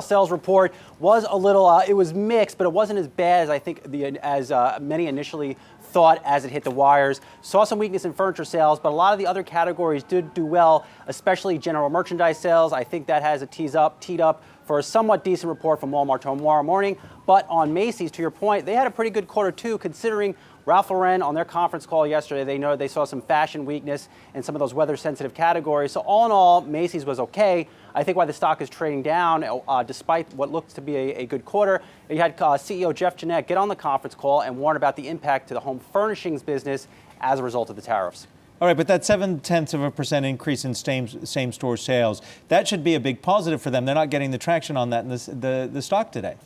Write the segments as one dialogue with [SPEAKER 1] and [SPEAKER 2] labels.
[SPEAKER 1] Sales report was a little, it was mixed, but it wasn't as bad as I think many initially thought as it hit the wires. Saw some weakness in furniture sales, but a lot of the other categories did do well, especially general merchandise sales. I think that has a teed up for a somewhat decent report from Walmart tomorrow morning. But on Macy's, to your point, they had a pretty good quarter too, considering Ralph Lauren on their conference call yesterday, they saw some fashion weakness in some of those weather-sensitive categories. So all in all, Macy's was okay. I think why the stock is trading down, despite what looks to be a good quarter, you had CEO Jeff Gennette get on the conference call and warn about the impact to the home furnishings business as a result of the tariffs.
[SPEAKER 2] All right, but that 0.7% increase in same-store sales, that should be a big positive for them. They're not getting the traction on that in the stock today.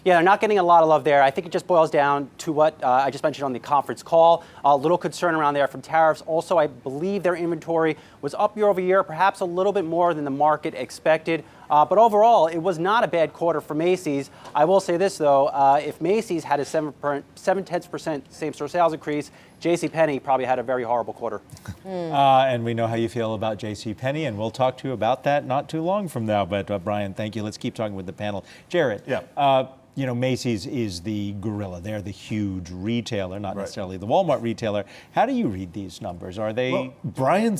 [SPEAKER 1] Yeah, they're not getting a lot of love there. I think it just boils down to what I just mentioned on the conference call. A little concern around there from tariffs. Also, I believe their inventory was up year over year, perhaps a little bit more than the market expected. But overall, it was not a bad quarter for Macy's. I will say this, though. If Macy's had a 0.7% same-store sales increase, JCPenney probably had a very horrible quarter.
[SPEAKER 2] And we know how you feel about JCPenney, and we'll talk to you about that not too long from now. But Brian, thank you. Let's keep talking with the panel. Jared.
[SPEAKER 3] Yeah.
[SPEAKER 2] You know, Macy's is the gorilla. They're the huge retailer, not necessarily the Walmart retailer. How do you read these numbers? Are they...
[SPEAKER 3] Well, Brian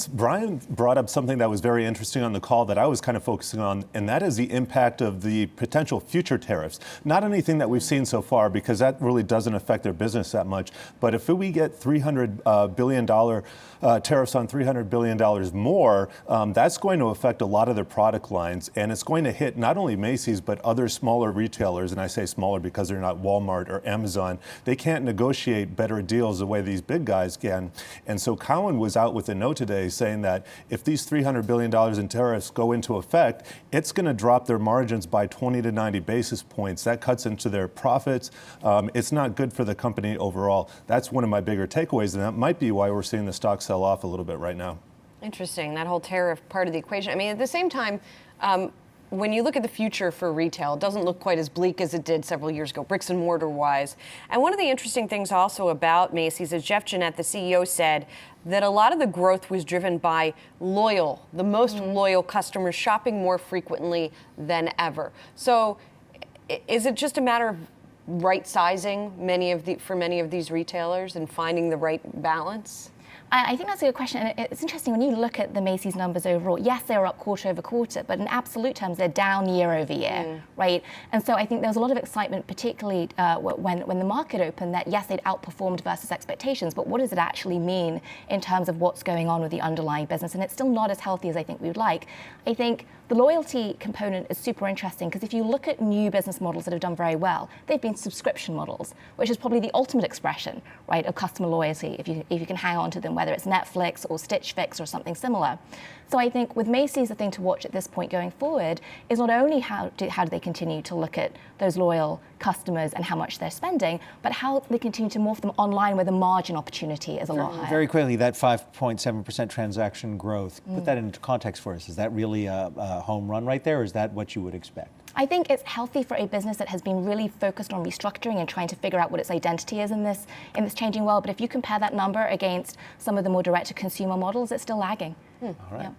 [SPEAKER 3] brought up something that was very interesting on the call that I was kind of focusing on, and that is the impact of the potential future tariffs. Not anything that we've seen so far, because that really doesn't affect their business that much. But if we get $300 billion tariffs on $300 billion more, that's going to affect a lot of their product lines, and it's going to hit not only Macy's, but other smaller retailers, and I say smaller because they're not Walmart or Amazon. They can't negotiate better deals the way these big guys can. And so Cowen was out with a note today saying that if these $300 billion in tariffs go into effect, it's going to drop their margins by 20 to 90 basis points. That cuts into their profits. It's not good for the company overall. That's one of my bigger takeaways, and that might be why we're seeing the stock sell off a little bit right now.
[SPEAKER 4] Interesting, that whole tariff part of the equation. I mean, at the same time, when you look at the future for retail, it doesn't look quite as bleak as it did several years ago, bricks and mortar wise. And one of the interesting things also about Macy's is Jeff Gennette, the CEO, said that a lot of the growth was driven by the most loyal customers shopping more frequently than ever. So is it just a matter of right sizing for many of these retailers and finding the right balance?
[SPEAKER 5] I think that's a good question. And it's interesting when you look at the Macy's numbers overall. Yes, they were up quarter over quarter, but in absolute terms, they're down year over year, right? And so I think there was a lot of excitement, particularly when the market opened, that yes, they'd outperformed versus expectations, but what does it actually mean in terms of what's going on with the underlying business? And it's still not as healthy as I think we would like. I think the loyalty component is super interesting because if you look at new business models that have done very well, they've been subscription models, which is probably the ultimate expression, right, of customer loyalty, if you can hang on to them, whether it's Netflix or Stitch Fix or something similar. So I think with Macy's, the thing to watch at this point going forward is not only how do they continue to look at those loyal customers and how much they're spending, but how they continue to morph them online where the margin opportunity is a lot higher.
[SPEAKER 2] Very quickly, that 5.7% transaction growth, put that into context for us. Is that really a home run right there, or is that what you would expect?
[SPEAKER 5] I think it's healthy for a business that has been really focused on restructuring and trying to figure out what its identity is in this changing world. But if you compare that number against some of the more direct-to-consumer models, it's still lagging.
[SPEAKER 2] All right. Yeah.